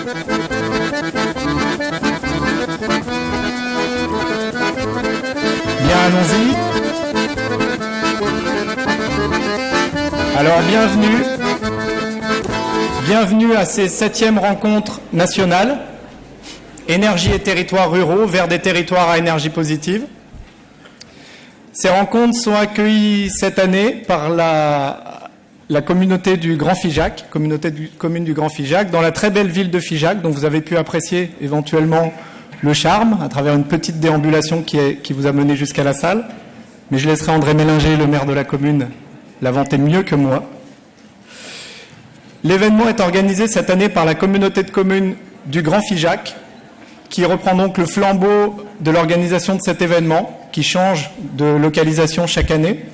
Bien, allons-y. Alors, bienvenue à ces 7e rencontres nationales, énergie et territoires ruraux vers des territoires à énergie positive. Ces rencontres sont accueillies cette année par la communauté du Grand Figeac, communauté de communes du Grand Figeac, dans la très belle ville de Figeac, dont vous avez pu apprécier éventuellement le charme à travers une petite déambulation qui vous a mené jusqu'à la salle. Mais je laisserai André Mélinger, le maire de la commune, la vanter mieux que moi. L'événement est organisé cette année par la communauté de communes du Grand Figeac, qui reprend donc le flambeau de l'organisation de cet événement, qui change de localisation chaque année,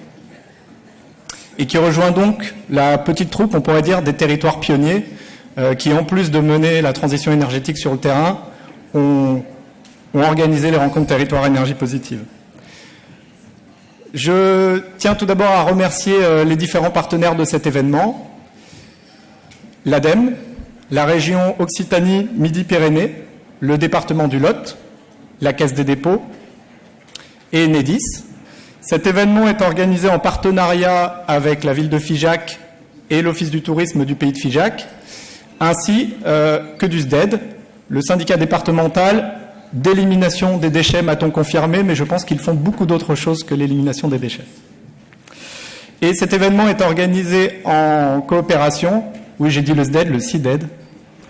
et qui rejoint donc la petite troupe, on pourrait dire, des territoires pionniers, qui, en plus de mener la transition énergétique sur le terrain, ont organisé les rencontres territoires énergie positive. Je tiens tout d'abord à remercier les différents partenaires de cet événement, l'ADEME, la région Occitanie-Midi-Pyrénées, le département du Lot, la Caisse des dépôts et Enedis. Cet événement est organisé en partenariat avec la ville de Figeac et l'Office du tourisme du pays de Figeac, ainsi que du SDED, le syndicat départemental d'élimination des déchets, m'a-t-on confirmé, mais je pense qu'ils font beaucoup d'autres choses que l'élimination des déchets. Et cet événement est organisé en coopération, oui j'ai dit le SDED, le CIDED,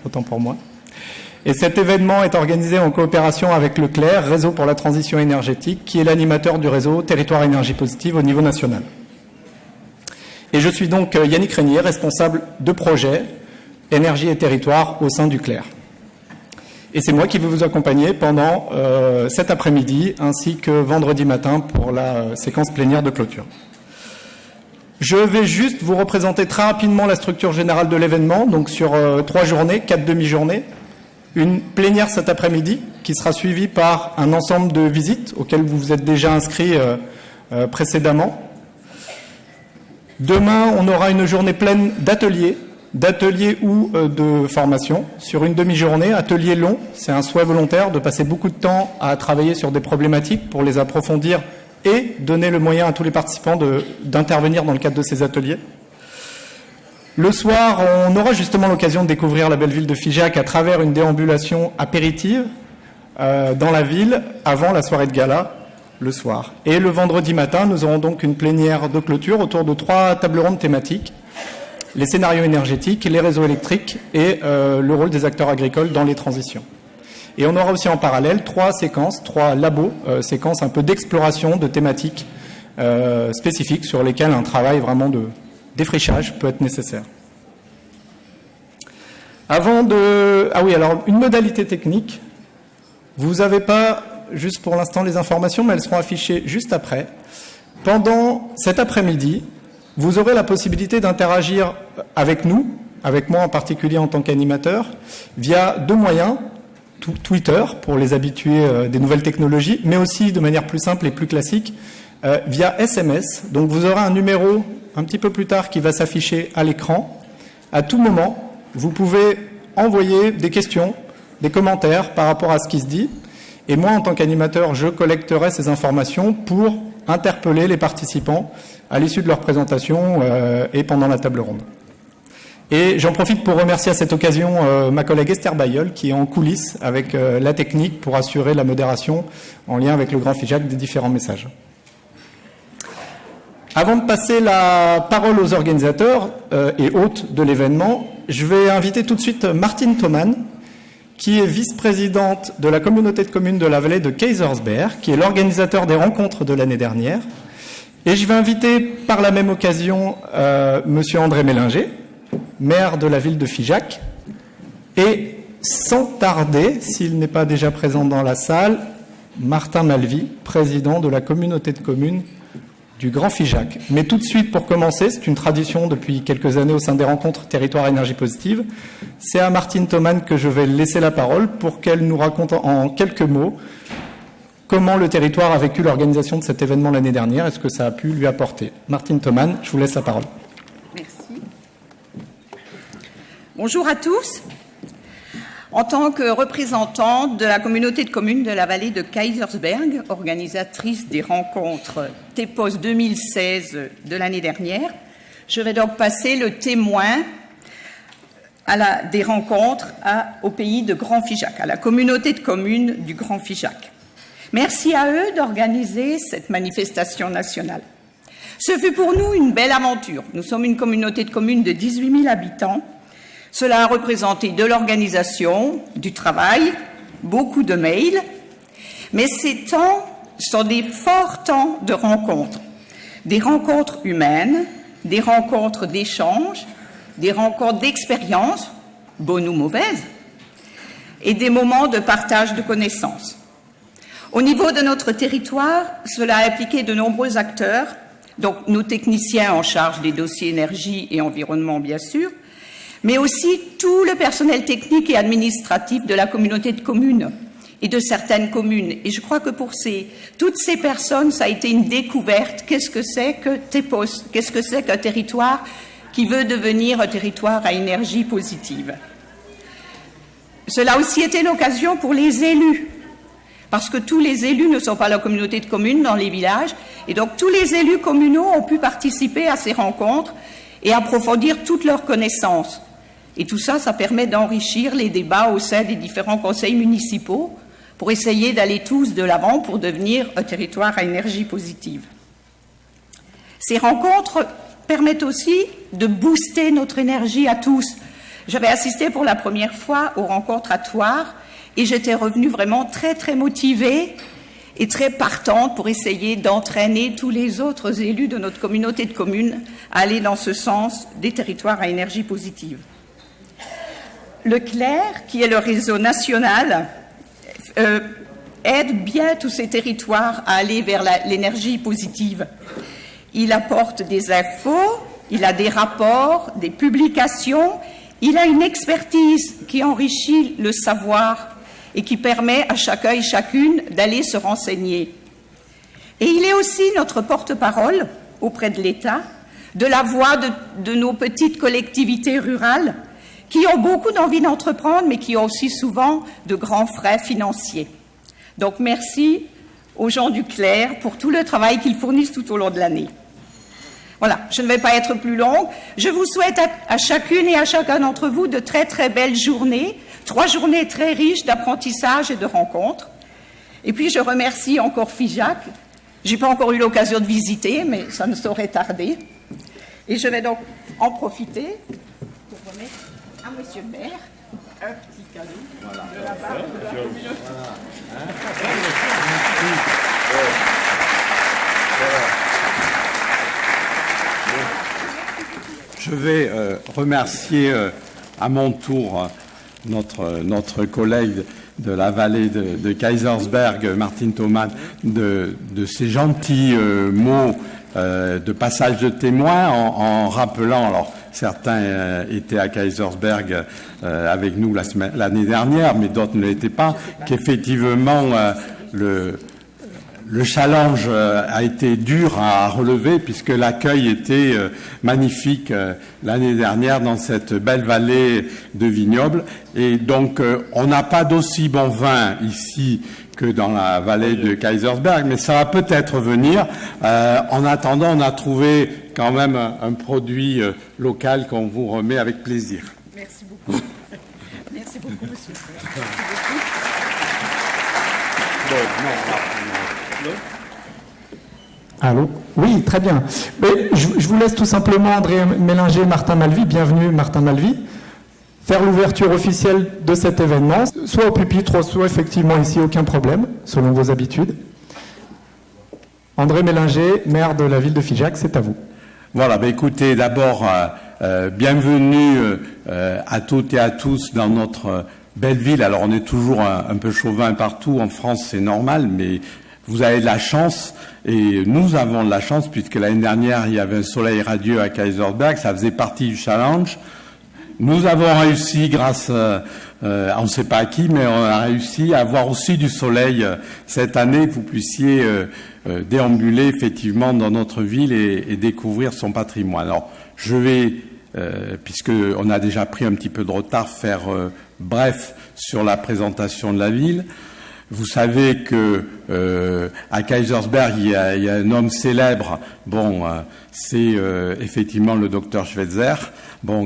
autant pour moi. Et cet événement est organisé en coopération avec le CLER, Réseau pour la transition énergétique, qui est l'animateur du réseau Territoire Énergie Positive au niveau national. Et je suis donc Yannick Régnier, responsable de projet Énergie et Territoire au sein du CLER. Et c'est moi qui vais vous accompagner pendant cet après-midi, ainsi que vendredi matin pour la séquence plénière de clôture. Je vais juste vous représenter très rapidement la structure générale de l'événement, donc sur 3 journées, 4 demi-journées. Une plénière cet après-midi qui sera suivie par un ensemble de visites auxquelles vous vous êtes déjà inscrits précédemment. Demain, on aura une journée pleine d'ateliers ou de formation sur une demi-journée, atelier long. C'est un souhait volontaire de passer beaucoup de temps à travailler sur des problématiques pour les approfondir et donner le moyen à tous les participants d'intervenir dans le cadre de ces ateliers. Le soir, on aura justement l'occasion de découvrir la belle ville de Figeac à travers une déambulation apéritive dans la ville avant la soirée de gala le soir. Et le vendredi matin, nous aurons donc une plénière de clôture autour de 3 tables rondes thématiques: les scénarios énergétiques, les réseaux électriques et le rôle des acteurs agricoles dans les transitions. Et on aura aussi en parallèle 3 séquences, 3 labos, séquences un peu d'exploration de thématiques spécifiques sur lesquelles un travail vraiment de défrichage peut être nécessaire. Avant de... Ah oui, alors une modalité technique. Vous n'avez pas, juste pour l'instant, les informations, mais elles seront affichées juste après. Pendant cet après-midi, vous aurez la possibilité d'interagir avec nous, avec moi en particulier en tant qu'animateur, via 2 moyens. Twitter, pour les habitués des nouvelles technologies, mais aussi de manière plus simple et plus classique, via SMS. Donc vous aurez un numéro un petit peu plus tard qui va s'afficher à l'écran. À tout moment, vous pouvez envoyer des questions, des commentaires par rapport à ce qui se dit. Et moi, en tant qu'animateur, je collecterai ces informations pour interpeller les participants à l'issue de leur présentation et pendant la table ronde. Et j'en profite pour remercier à cette occasion ma collègue Esther Bayeul, qui est en coulisses avec la technique pour assurer la modération en lien avec le Grand Figeac des différents messages. Avant de passer la parole aux organisateurs et hôtes de l'événement, je vais inviter tout de suite Martine Thoman, qui est vice-présidente de la communauté de communes de la vallée de Kaysersberg, qui est l'organisateur des rencontres de l'année dernière. Et je vais inviter par la même occasion Monsieur André Mélinger, maire de la ville de Figeac, et sans tarder, s'il n'est pas déjà présent dans la salle, Martin Malvy, président de la communauté de communes du Grand Figeac. Mais tout de suite, pour commencer, c'est une tradition depuis quelques années au sein des rencontres Territoire Énergie Positive, c'est à Martine Thoman que je vais laisser la parole pour qu'elle nous raconte en quelques mots comment le territoire a vécu l'organisation de cet événement l'année dernière et ce que ça a pu lui apporter. Martine Thoman, je vous laisse la parole. Merci. Bonjour à tous. En tant que représentante de la communauté de communes de la vallée de Kaysersberg, organisatrice des rencontres TEPOS 2016 de l'année dernière, je vais donc passer le témoin des rencontres au pays de Grand Figeac, à la communauté de communes du Grand Figeac. Merci à eux d'organiser cette manifestation nationale. Ce fut pour nous une belle aventure. Nous sommes une communauté de communes de 18 000 habitants. Cela a représenté de l'organisation, du travail, beaucoup de mails, mais ces temps sont des forts temps de rencontres. Des rencontres humaines, des rencontres d'échanges, des rencontres d'expériences, bonnes ou mauvaises, et des moments de partage de connaissances. Au niveau de notre territoire, cela a impliqué de nombreux acteurs, donc nos techniciens en charge des dossiers énergie et environnement, bien sûr, mais aussi tout le personnel technique et administratif de la communauté de communes et de certaines communes. Et je crois que pour toutes ces personnes, ça a été une découverte. Qu'est-ce que c'est que TEPOS? Qu'est-ce que c'est qu'un territoire qui veut devenir un territoire à énergie positive? Cela a aussi été l'occasion pour les élus, parce que tous les élus ne sont pas la communauté de communes dans les villages, et donc tous les élus communaux ont pu participer à ces rencontres et approfondir toutes leurs connaissances. Et tout ça, ça permet d'enrichir les débats au sein des différents conseils municipaux pour essayer d'aller tous de l'avant pour devenir un territoire à énergie positive. Ces rencontres permettent aussi de booster notre énergie à tous. J'avais assisté pour la première fois aux rencontres à Thouars et j'étais revenue vraiment très, très motivée et très partante pour essayer d'entraîner tous les autres élus de notre communauté de communes à aller dans ce sens des territoires à énergie positive. Le CLER, qui est le réseau national, aide bien tous ces territoires à aller vers l'énergie positive. Il apporte des infos, il a des rapports, des publications, il a une expertise qui enrichit le savoir et qui permet à chacun et chacune d'aller se renseigner. Et il est aussi notre porte-parole auprès de l'État, de la voix de nos petites collectivités rurales qui ont beaucoup d'envie d'entreprendre, mais qui ont aussi souvent de grands frais financiers. Donc merci aux gens du CLER pour tout le travail qu'ils fournissent tout au long de l'année. Voilà, je ne vais pas être plus longue. Je vous souhaite à chacune et à chacun d'entre vous de très très belles journées, 3 journées très riches d'apprentissage et de rencontres. Et puis je remercie encore Figeac. Je n'ai pas encore eu l'occasion de visiter, mais ça ne saurait tarder. Et je vais donc en profiter pour remettre à Monsieur le maire un petit cadeau de la part de la communauté. Je vais remercier à mon tour notre collègue de la vallée de Kaysersberg, Martine Thoman, de ces gentils mots de passage de témoin en rappelant, alors certains étaient à Kaysersberg avec nous l'année dernière, mais d'autres ne l'étaient pas, qu'effectivement le challenge a été dur à relever puisque l'accueil était magnifique l'année dernière dans cette belle vallée de vignobles. Et donc, on n'a pas d'aussi bon vin ici que dans la vallée de Kaysersberg, mais ça va peut-être venir. En attendant, on a trouvé quand même un produit local qu'on vous remet avec plaisir. Merci beaucoup. Merci beaucoup, monsieur. Allô? Oui, très bien. Mais je vous laisse tout simplement, André Mélinger et Martin Malvy. Bienvenue, Martin Malvy. Faire l'ouverture officielle de cet événement, soit au pupitre, soit effectivement ici, aucun problème, selon vos habitudes. André Mélinger, maire de la ville de Figeac, c'est à vous. Voilà, écoutez, d'abord, bienvenue à toutes et à tous dans notre belle ville. Alors, on est toujours un peu chauvin partout. En France, c'est normal, mais vous avez de la chance, et nous avons de la chance, puisque l'année dernière, il y avait un soleil radieux à Kaysersberg. Ça faisait partie du challenge. Nous avons réussi, grâce, on ne sait pas à qui, mais on a réussi à avoir aussi du soleil cette année, que vous puissiez déambuler effectivement dans notre ville et découvrir son patrimoine. Alors, je vais, puisqu'on a déjà pris un petit peu de retard, faire bref sur la présentation de la ville. Vous savez que à Kaysersberg, il y a un homme célèbre. C'est effectivement le docteur Schweitzer,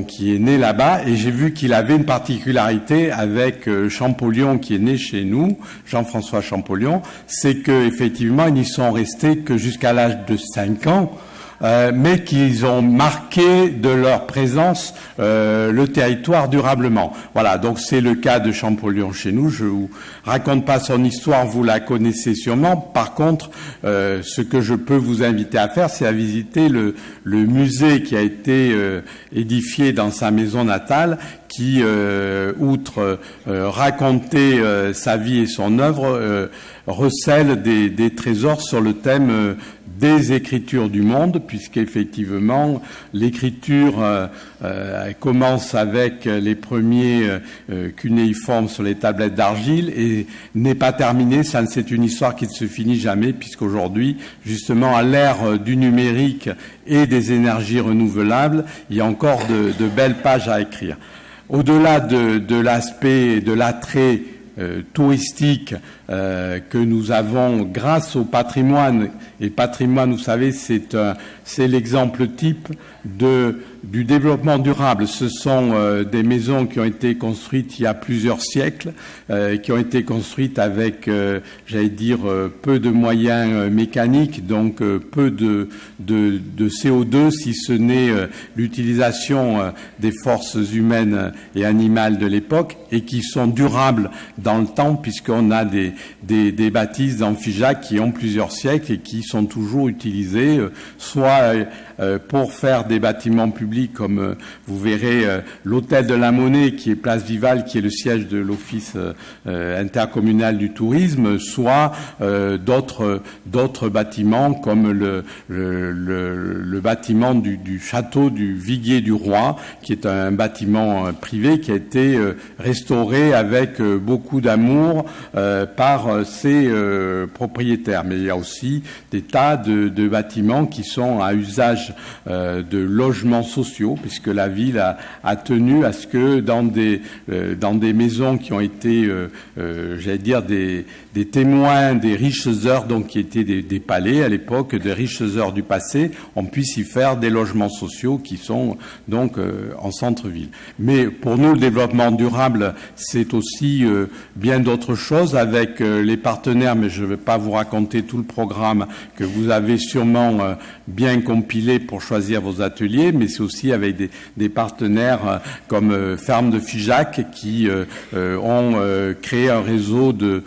qui est né là-bas. Et j'ai vu qu'il avait une particularité avec Champollion, qui est né chez nous, Jean-François Champollion. C'est que effectivement, ils n'y sont restés que jusqu'à l'âge de 5 ans. Mais qu'ils ont marqué de leur présence le territoire durablement. Voilà, donc c'est le cas de Champollion chez nous. Je vous raconte pas son histoire, vous la connaissez sûrement. Par contre, ce que je peux vous inviter à faire, c'est à visiter le musée qui a été édifié dans sa maison natale, qui, outre raconter sa vie et son œuvre, recèle des trésors sur le thème des écritures du monde, puisqu'effectivement l'écriture commence avec les premiers cunéiformes sur les tablettes d'argile et n'est pas terminée. C'est une histoire qui ne se finit jamais, puisqu'aujourd'hui, justement, à l'ère du numérique et des énergies renouvelables, il y a encore de belles pages à écrire. Au-delà de l'aspect, de l'attrait touristique que nous avons grâce au patrimoine, et le patrimoine, vous savez, c'est l'exemple type du développement durable. Ce sont des maisons qui ont été construites il y a plusieurs siècles, qui ont été construites avec, peu de moyens mécaniques, donc peu de CO2, si ce n'est l'utilisation des forces humaines et animales de l'époque, et qui sont durables dans le temps, puisqu'on a des bâtisses dans Figeac qui ont plusieurs siècles et qui sont toujours utilisées, soit pour faire des bâtiments publics, comme vous verrez l'hôtel de la Monnaie, qui est place Vival, qui est le siège de l'Office intercommunal du tourisme, soit d'autres bâtiments, comme le bâtiment du château du Viguier du Roi, qui est un bâtiment privé qui a été restauré avec beaucoup d'amour par ses propriétaires. Mais il y a aussi des tas de bâtiments qui sont à usage de logements sociaux, puisque la ville a tenu à ce que dans des maisons qui ont été, des témoins des riches heures, donc qui étaient des palais à l'époque, des riches heures du passé, on puisse y faire des logements sociaux qui sont donc en centre-ville. Mais pour nous, le développement durable, c'est aussi bien d'autres choses avec les partenaires, mais je ne vais pas vous raconter tout le programme que vous avez sûrement bien compilé pour choisir vos ateliers, mais c'est aussi avec des partenaires comme Ferme de Figeac qui ont créé un réseau de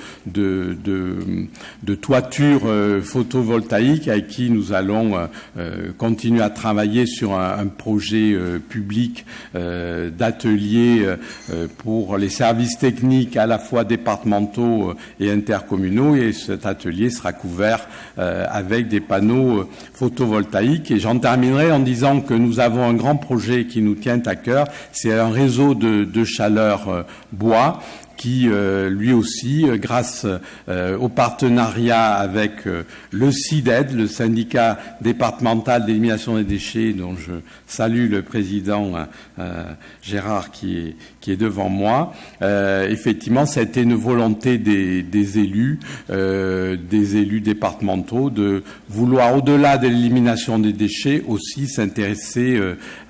toitures photovoltaïques avec qui nous allons continuer à travailler sur un projet public d'atelier pour les services techniques à la fois départementaux et intercommunaux, et cet atelier sera couvert avec des panneaux photovoltaïques. Et j'en terminerai en disant que nous avons un grand projet qui nous tient à cœur, c'est un réseau de chaleur bois qui, lui aussi, grâce au partenariat avec le CIDED, le syndicat départemental d'élimination des déchets, dont je salue le président Gérard qui est devant moi. Effectivement, ça a été une volonté des élus départementaux de vouloir, au-delà de l'élimination des déchets, aussi s'intéresser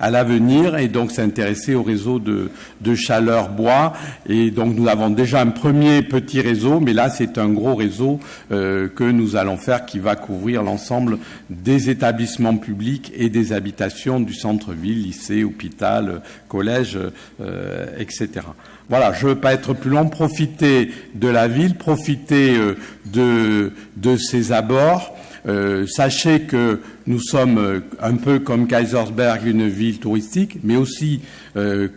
à l'avenir et donc s'intéresser au réseau de chaleur bois. Et donc nous avons déjà un premier petit réseau, mais là c'est un gros réseau que nous allons faire qui va couvrir l'ensemble des établissements publics et des habitations du centre-ville, lycée, hôpital, collège, etc. Voilà, je ne veux pas être plus long, profiter de la ville, profiter de ses abords. Sachez que nous sommes un peu comme Kaysersberg, une ville touristique, mais aussi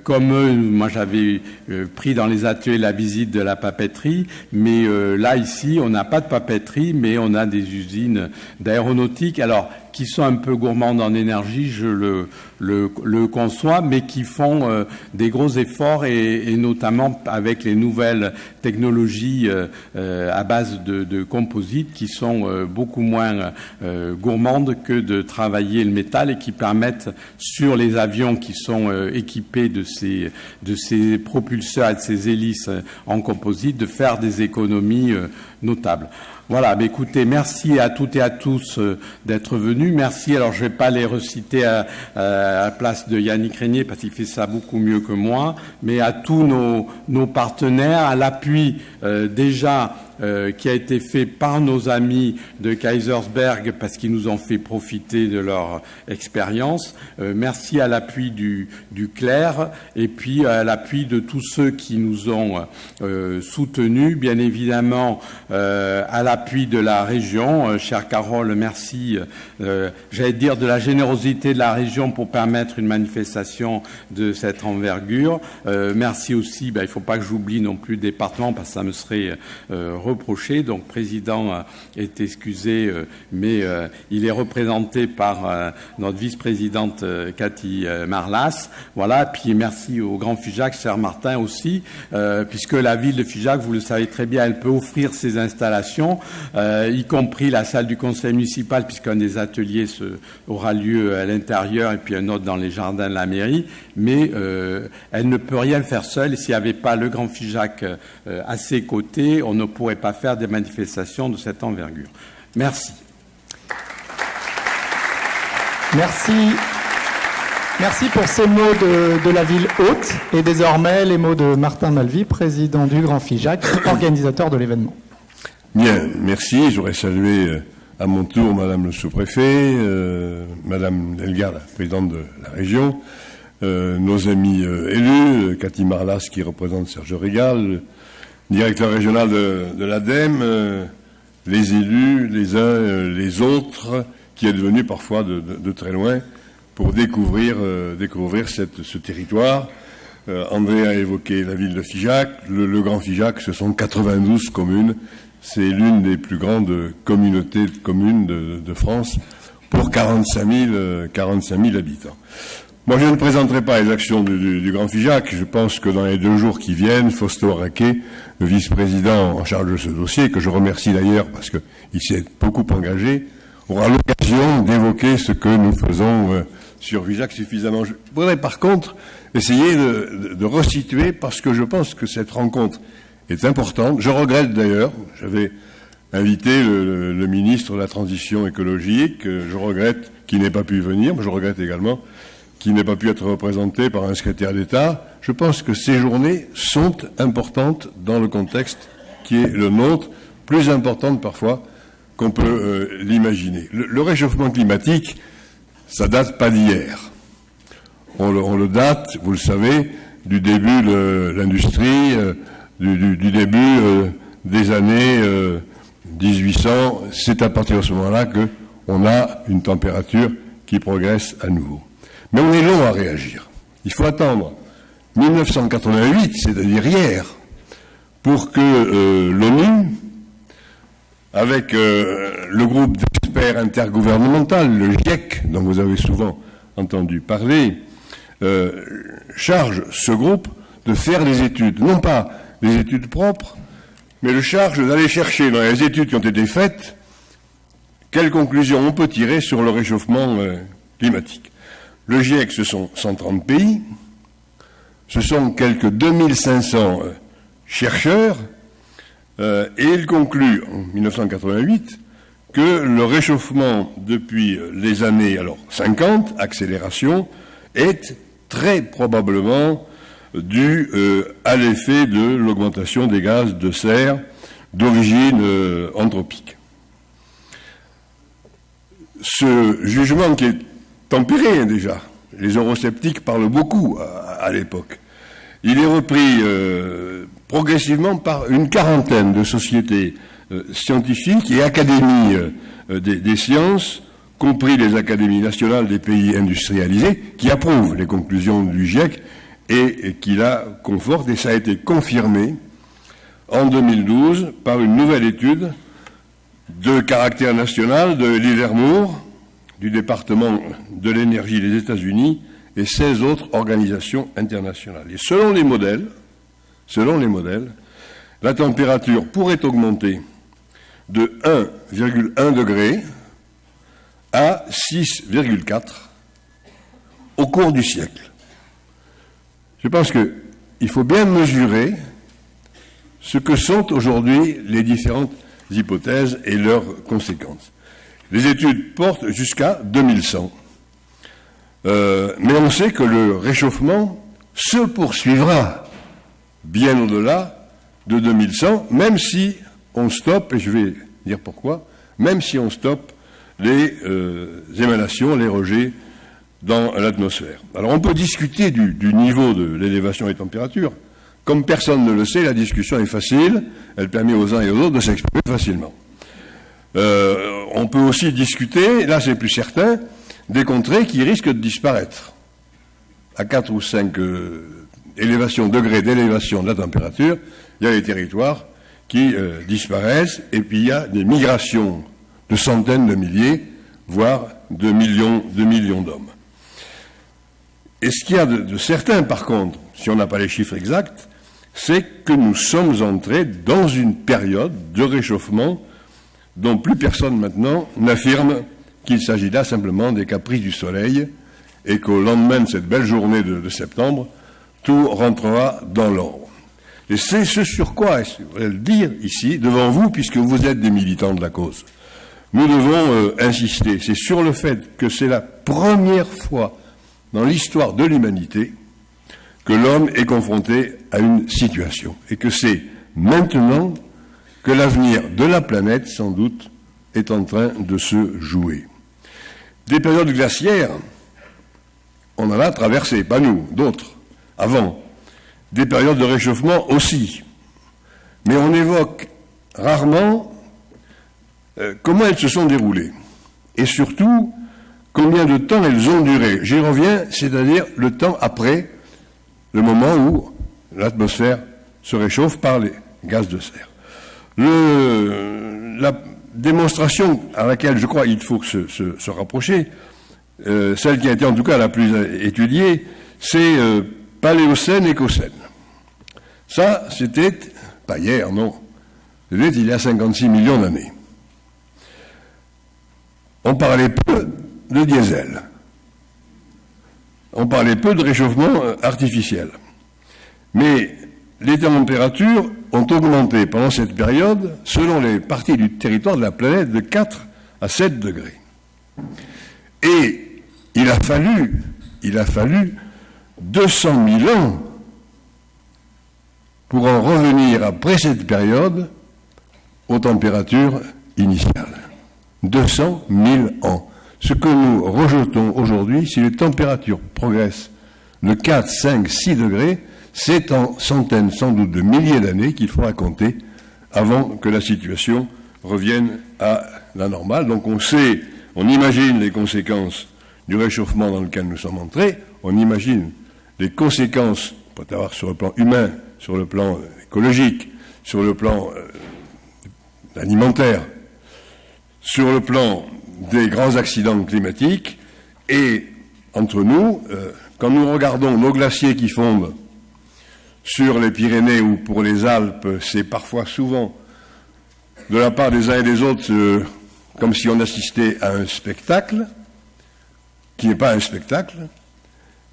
comme eux, moi j'avais pris dans les ateliers la visite de la papeterie, mais là ici on n'a pas de papeterie, mais on a des usines d'aéronautique. Alors qui sont un peu gourmandes en énergie, je le conçois, mais qui font des gros efforts et notamment avec les nouvelles technologies à base de composites qui sont beaucoup moins gourmandes que de travailler le métal et qui permettent sur les avions qui sont équipés de ces propulseurs et de ces hélices en composite de faire des économies notables. Voilà, mais écoutez, merci à toutes et à tous d'être venus. Merci, alors je ne vais pas les reciter à la place de Yannick Régnier parce qu'il fait ça beaucoup mieux que moi, mais à tous nos partenaires, à l'appui déjà qui a été fait par nos amis de Kaysersberg parce qu'ils nous ont fait profiter de leur expérience. Merci à l'appui du CLER et puis à l'appui de tous ceux qui nous ont soutenus, bien évidemment à l'appui de la région. Chère Carole, merci, j'allais dire de la générosité de la région pour permettre une manifestation de cette envergure. Merci aussi, il ne faut pas que j'oublie non plus le département parce que ça me serait reproché. Donc, président est excusé, mais il est représenté par notre vice-présidente Cathy Marlas. Voilà. Puis merci au Grand Figeac, cher Martin aussi, puisque la ville de Figeac, vous le savez très bien, elle peut offrir ses installations, y compris la salle du conseil municipal, puisqu'un des ateliers aura lieu à l'intérieur et puis un autre dans les jardins de la mairie. Mais elle ne peut rien faire seule. Et s'il n'y avait pas le Grand Figeac à ses côtés, on ne pourrait pas faire des manifestations de cette envergure. Merci. Merci pour ces mots de la ville haute et désormais les mots de Martin Malvy, président du Grand Figeac, organisateur de l'événement. Bien, merci. J'aurais salué à mon tour Madame le sous-préfet, Madame Delgarde, la présidente de la région, nos amis élus, Cathy Marlas qui représente Serge Régal, le directeur régional de l'ADEME, les élus, les uns, les autres, qui est venu parfois de très loin pour découvrir ce territoire. André a évoqué la ville de Figeac. Le Grand Figeac, ce sont 92 communes. C'est l'une des plus grandes communautés de communes de France pour 45 000 habitants. Moi, je ne présenterai pas les actions du Grand Figeac. Je pense que dans les 2 jours qui viennent, Fausto Araquet, le vice-président en charge de ce dossier, que je remercie d'ailleurs parce qu'il s'est beaucoup engagé, aura l'occasion d'évoquer ce que nous faisons sur Figeac suffisamment. Je voudrais par contre essayer de resituer parce que je pense que cette rencontre est importante. Je regrette d'ailleurs, j'avais invité le ministre de la Transition écologique, je regrette qu'il n'ait pas pu venir, mais je regrette également qu'il n'ait pas pu être représenté par un secrétaire d'État. Je pense que ces journées sont importantes dans le contexte qui est le nôtre, plus importantes parfois qu'on peut l'imaginer. Le réchauffement climatique, ça date pas d'hier. On le date, vous le savez, du début de l'industrie, du début des années 1800. C'est à partir de ce moment-là qu'on a une température qui progresse à nouveau. Mais on est long à réagir. Il faut attendre 1988, c'est-à-dire hier, pour que l'ONU, avec le groupe d'experts intergouvernemental, le GIEC, dont vous avez souvent entendu parler, charge ce groupe de faire des études, non pas des études propres, mais le charge d'aller chercher dans les études qui ont été faites quelles conclusions on peut tirer sur le réchauffement climatique. Le GIEC, ce sont 130 pays, ce sont quelques 2500 chercheurs, et il conclut en 1988 que le réchauffement depuis les années 50, accélération, est très probablement dû à l'effet de l'augmentation des gaz de serre d'origine anthropique. Ce jugement qui est tempéré déjà, les eurosceptiques parlent beaucoup à l'époque, il est repris progressivement par une quarantaine de sociétés scientifiques et académies des sciences, compris les académies nationales des pays industrialisés, qui approuvent les conclusions du GIEC et qui la confortent. Et ça a été confirmé en 2012 par une nouvelle étude de caractère national de Livermore, du département de l'énergie des États-Unis et 16 autres organisations internationales. Et selon les modèles, la température pourrait augmenter de 1,1 degré à 6,4 au cours du siècle. Je pense qu'il faut bien mesurer ce que sont aujourd'hui les différentes hypothèses et leurs conséquences. Les études portent jusqu'à 2100. Mais on sait que le réchauffement se poursuivra bien au-delà de 2100, même si on stoppe, et je vais dire pourquoi, même si on stoppe les émanations, les rejets dans l'atmosphère. Alors on peut discuter du niveau de l'élévation des températures. Comme personne ne le sait, la discussion est facile, elle permet aux uns et aux autres de s'exprimer facilement. On peut aussi discuter, là c'est plus certain, des contrées qui risquent de disparaître. À 4 ou 5 degrés d'élévation de la température, il y a des territoires qui disparaissent, et puis il y a des migrations de centaines de milliers, voire de millions d'hommes. Et ce qu'il y a de certain, par contre, si on n'a pas les chiffres exacts, c'est que nous sommes entrés dans une période de réchauffement dont plus personne maintenant n'affirme qu'il s'agit là simplement des caprices du soleil et qu'au lendemain de cette belle journée de septembre, tout rentrera dans l'ordre. Et c'est ce sur quoi, je voudrais le dire ici, devant vous, puisque vous êtes des militants de la cause, nous devons insister. C'est sur le fait que c'est la première fois dans l'histoire de l'humanité que l'homme est confronté à une situation et que c'est maintenant que l'avenir de la planète, sans doute, est en train de se jouer. Des périodes glaciaires, on en a traversé, pas nous, d'autres, avant. Des périodes de réchauffement aussi. Mais on évoque rarement comment elles se sont déroulées. Et surtout, combien de temps elles ont duré. J'y reviens, c'est-à-dire le temps après le moment où l'atmosphère se réchauffe par les gaz de serre. La démonstration à laquelle je crois il faut se rapprocher, celle qui a été en tout cas la plus étudiée, c'est Paléocène, Écocène. Ça, c'était, pas hier, non, c'était il y a 56 millions d'années. On parlait peu de diesel. On parlait peu de réchauffement artificiel. Mais les températures ont augmenté pendant cette période, selon les parties du territoire de la planète, de 4 à 7 degrés. Et il a fallu 200 000 ans pour en revenir après cette période aux températures initiales. 200 000 ans. Ce que nous rejetons aujourd'hui, si les températures progressent de 4, 5, 6 degrés, c'est en centaines, sans doute de milliers d'années qu'il faudra compter avant que la situation revienne à la normale. Donc on imagine les conséquences du réchauffement dans lequel nous sommes entrés, on imagine les conséquences, on peut avoir sur le plan humain, sur le plan écologique, sur le plan alimentaire, sur le plan des grands accidents climatiques, et entre nous, quand nous regardons nos glaciers qui fondent sur les Pyrénées ou pour les Alpes, c'est parfois souvent de la part des uns et des autres comme si on assistait à un spectacle qui n'est pas un spectacle.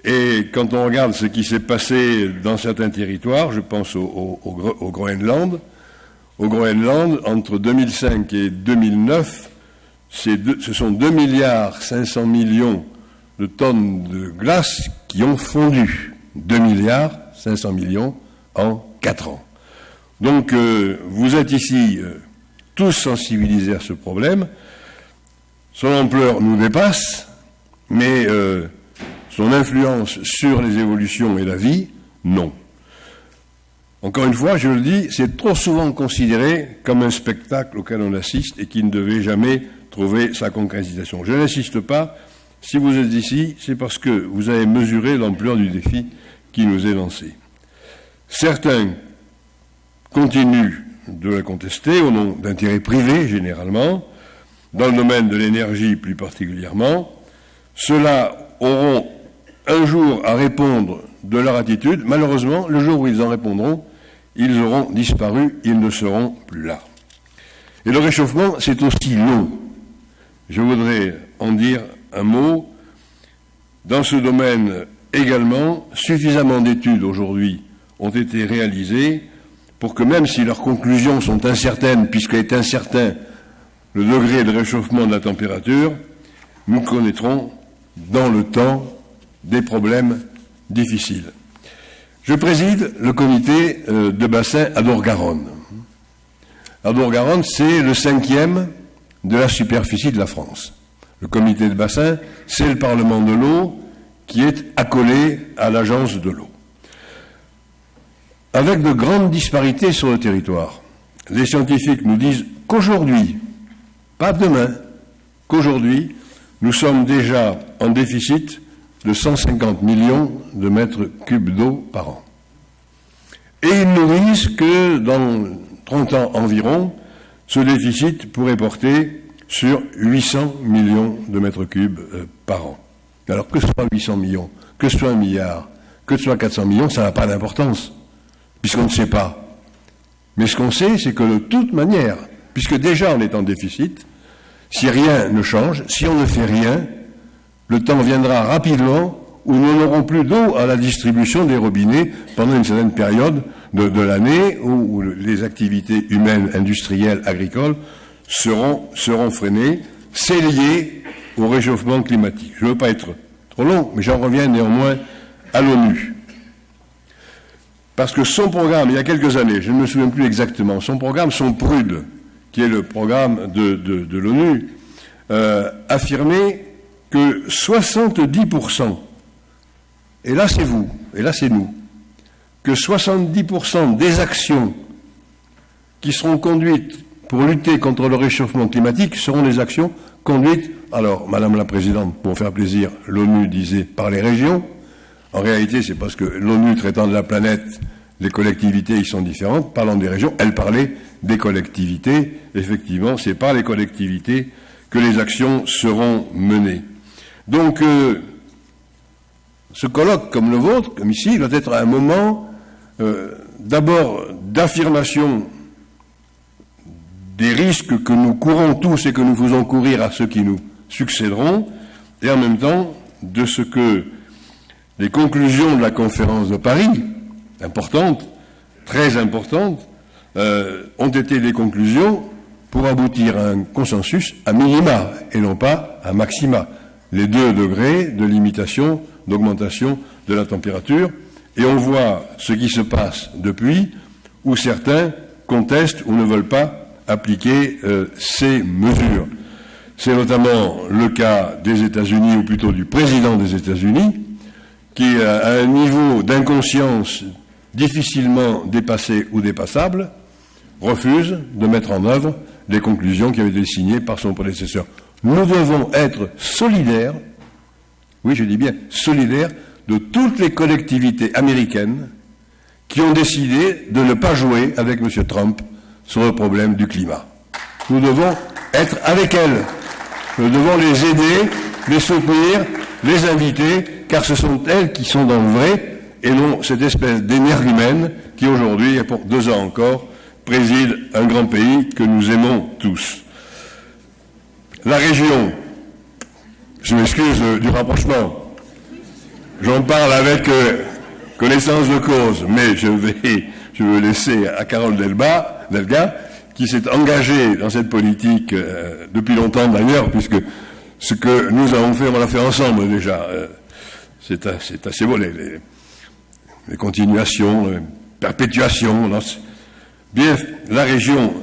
Et quand on regarde ce qui s'est passé dans certains territoires, je pense au Groenland. Au Groenland, entre 2005 et 2009, ce sont 2,5 milliards de tonnes de glace qui ont fondu. 2,5 milliards en 4 ans. Donc, vous êtes ici tous sensibilisés à ce problème. Son ampleur nous dépasse, mais son influence sur les évolutions et la vie, non. Encore une fois, je le dis, c'est trop souvent considéré comme un spectacle auquel on assiste et qui ne devait jamais trouver sa concrétisation. Je n'insiste pas. Si vous êtes ici, c'est parce que vous avez mesuré l'ampleur du défi qui nous est lancé. Certains continuent de la contester au nom d'intérêts privés, généralement. dans le domaine de l'énergie plus particulièrement, ceux-là auront un jour à répondre de leur attitude. Malheureusement, le jour où ils en répondront, ils auront disparu, ils ne seront plus là. Et le réchauffement, c'est aussi l'eau. Je voudrais en dire un mot. Dans ce domaine également, suffisamment d'études aujourd'hui ont été réalisées pour que même si leurs conclusions sont incertaines, puisqu'il est incertain le degré de réchauffement de la température, nous connaîtrons dans le temps des problèmes difficiles. Je préside le comité de bassin Adour-Garonne. Adour-Garonne, c'est le 5e de la superficie de la France. Le comité de bassin, c'est le Parlement de l'eau qui est accolé à l'agence de l'eau. Avec de grandes disparités sur le territoire, les scientifiques nous disent qu'aujourd'hui, pas demain, qu'aujourd'hui, nous sommes déjà en déficit de 150 millions de mètres cubes d'eau par an. Et ils nous disent que dans 30 ans environ, ce déficit pourrait porter sur 800 millions de mètres cubes par an. Alors que ce soit 800 millions, que ce soit 1 milliard, que ce soit 400 millions, ça n'a pas d'importance, puisqu'on ne sait pas. Mais ce qu'on sait, c'est que de toute manière, puisque déjà on est en déficit, si rien ne change, si on ne fait rien, le temps viendra rapidement où nous n'aurons plus d'eau à la distribution des robinets pendant une certaine période de l'année où les activités humaines, industrielles, agricoles seront freinées. C'est lié au réchauffement climatique. Je ne veux pas être trop long, mais j'en reviens néanmoins à l'ONU. Parce que son programme, il y a quelques années, je ne me souviens plus exactement, son programme, son PRUD, qui est le programme de l'ONU, affirmait que 70%, et là c'est vous, et là c'est nous, que 70% des actions qui seront conduites pour lutter contre le réchauffement climatique seront des actions conduites, alors Madame la Présidente, pour faire plaisir, l'ONU disait par les régions. En réalité, c'est parce que l'ONU traitant de la planète, les collectivités y sont différentes. Parlant des régions, elle parlait des collectivités. Effectivement, c'est par les collectivités que les actions seront menées. Donc, ce colloque comme le vôtre, comme ici, doit être un moment d'abord d'affirmation des risques que nous courons tous et que nous faisons courir à ceux qui nous succéderont, et en même temps de ce que les conclusions de la conférence de Paris, importantes, très importantes, ont été des conclusions pour aboutir à un consensus à minima et non pas à maxima. Les 2 degrés de limitation, d'augmentation de la température, et on voit ce qui se passe depuis, où certains contestent ou ne veulent pas appliquer ces mesures. C'est notamment le cas des États-Unis, ou plutôt du président des États-Unis, qui, à un niveau d'inconscience difficilement dépassé ou dépassable, refuse de mettre en œuvre les conclusions qui avaient été signées par son prédécesseur. Nous devons être solidaires, oui je dis bien solidaires, de toutes les collectivités américaines qui ont décidé de ne pas jouer avec M. Trump sur le problème du climat. Nous devons être avec elles. Nous devons les aider, les soutenir, les inviter, car ce sont elles qui sont dans le vrai, et non cette espèce d'énergumène qui aujourd'hui, et pour 2 ans encore, préside un grand pays que nous aimons tous. La région, je m'excuse du rapprochement, j'en parle avec connaissance de cause, mais je veux laisser à Carole Delga, qui s'est engagée dans cette politique depuis longtemps d'ailleurs, puisque ce que nous avons fait, on l'a fait ensemble déjà. C'est assez beau, les continuations, les perpétuations. Bien, la région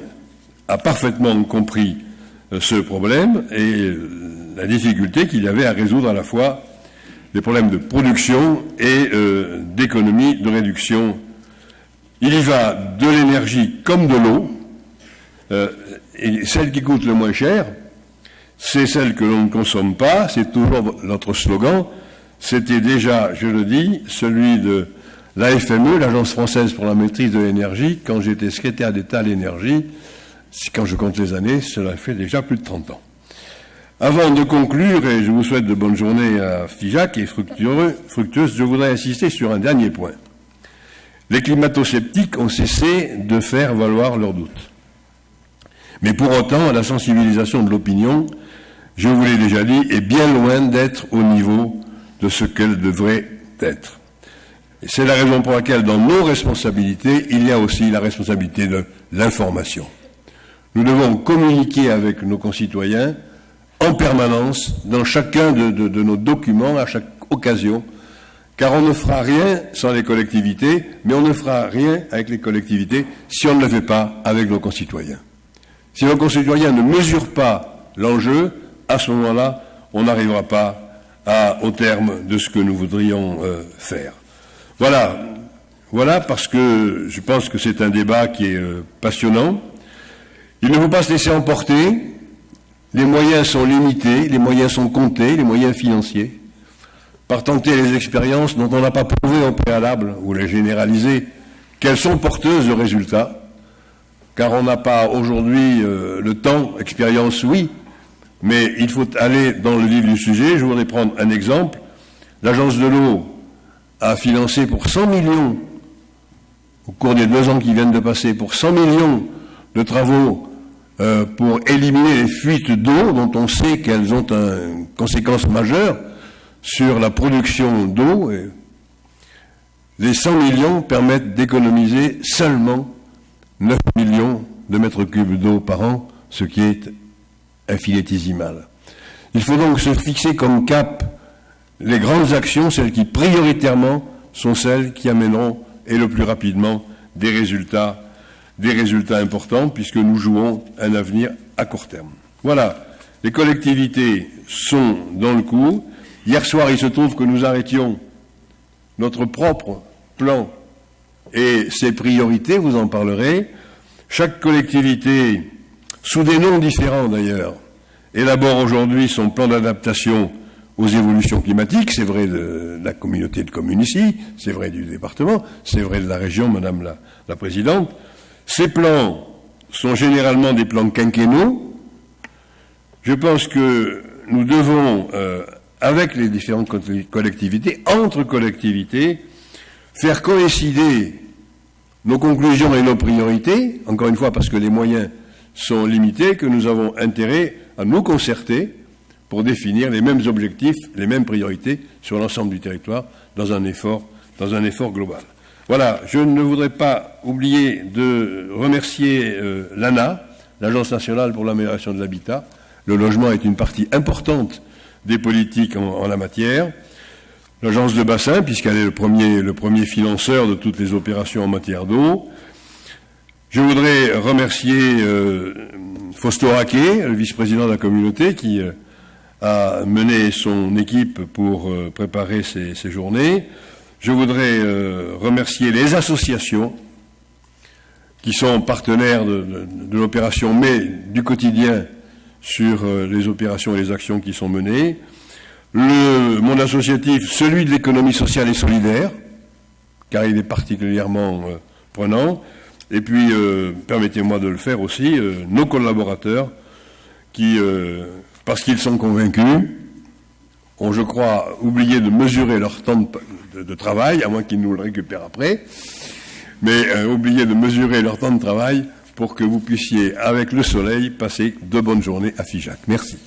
a parfaitement compris ce problème et la difficulté qu'il y avait à résoudre à la fois les problèmes de production et d'économie, de réduction. Il y va de l'énergie comme de l'eau, et celle qui coûte le moins cher, c'est celle que l'on ne consomme pas, c'est toujours notre slogan. C'était déjà, je le dis, celui de l'AFME, l'Agence française pour la maîtrise de l'énergie, quand j'étais secrétaire d'État à l'énergie. Quand je compte les années, cela fait déjà plus de 30 ans. Avant de conclure, et je vous souhaite de bonnes journées à Figeac et fructueuses, je voudrais insister sur un dernier point. Les climato-sceptiques ont cessé de faire valoir leurs doutes. Mais pour autant, la sensibilisation de l'opinion, je vous l'ai déjà dit, est bien loin d'être au niveau de ce qu'elle devrait être. Et c'est la raison pour laquelle, dans nos responsabilités, il y a aussi la responsabilité de l'information. Nous devons communiquer avec nos concitoyens en permanence, dans chacun de nos documents, à chaque occasion, car on ne fera rien sans les collectivités, mais on ne fera rien avec les collectivités si on ne le fait pas avec nos concitoyens. Si nos concitoyens ne mesurent pas l'enjeu, à ce moment-là, on n'arrivera pas au terme de ce que nous voudrions faire. Voilà parce que je pense que c'est un débat qui est passionnant. Il ne faut pas se laisser emporter. Les moyens sont limités, les moyens sont comptés, les moyens financiers, par tenter les expériences dont on n'a pas prouvé au préalable, ou les généraliser, qu'elles sont porteuses de résultats, car on n'a pas aujourd'hui le temps, expérience oui, mais il faut aller dans le vif du sujet. Je voudrais prendre un exemple. L'Agence de l'eau a financé pour 100 millions, au cours des 2 ans qui viennent de passer, pour 100 millions de travaux pour éliminer les fuites d'eau dont on sait qu'elles ont une conséquence majeure sur la production d'eau. Les 100 millions permettent d'économiser seulement 9 millions de mètres cubes d'eau par an, ce qui est infinitésimal. Il faut donc se fixer comme cap les grandes actions, celles qui prioritairement sont celles qui amèneront, et le plus rapidement, des résultats importants, puisque nous jouons un avenir à court terme. Voilà, les collectivités sont dans le coup. Hier soir, il se trouve que nous arrêtions notre propre plan et ses priorités, vous en parlerez. Chaque collectivité, sous des noms différents d'ailleurs, élabore aujourd'hui son plan d'adaptation aux évolutions climatiques. C'est vrai de la communauté de communes ici, c'est vrai du département, c'est vrai de la région, Madame la Présidente. Ces plans sont généralement des plans quinquennaux. Je pense que nous devons, avec les différentes collectivités, entre collectivités, faire coïncider nos conclusions et nos priorités, encore une fois parce que les moyens sont limités, que nous avons intérêt à nous concerter pour définir les mêmes objectifs, les mêmes priorités sur l'ensemble du territoire dans un effort global. Voilà, je ne voudrais pas oublier de remercier l'ANA, l'Agence nationale pour l'amélioration de l'habitat. Le logement est une partie importante des politiques en la matière. L'agence de bassin, puisqu'elle est le premier financeur de toutes les opérations en matière d'eau. Je voudrais remercier Fausto Raquet, le vice-président de la communauté, qui a mené son équipe pour préparer ces journées. Je voudrais remercier les associations qui sont partenaires de l'opération, mais du quotidien sur les opérations et les actions qui sont menées. Le monde associatif, celui de l'économie sociale et solidaire, car il est particulièrement prenant. Et puis, permettez-moi de le faire aussi, nos collaborateurs qui, parce qu'ils sont convaincus, ont, je crois, oublié de mesurer leur temps de travail, à moins qu'ils nous le récupèrent après, mais oublié de mesurer leur temps de travail pour que vous puissiez, avec le soleil, passer de bonnes journées à Figeac. Merci.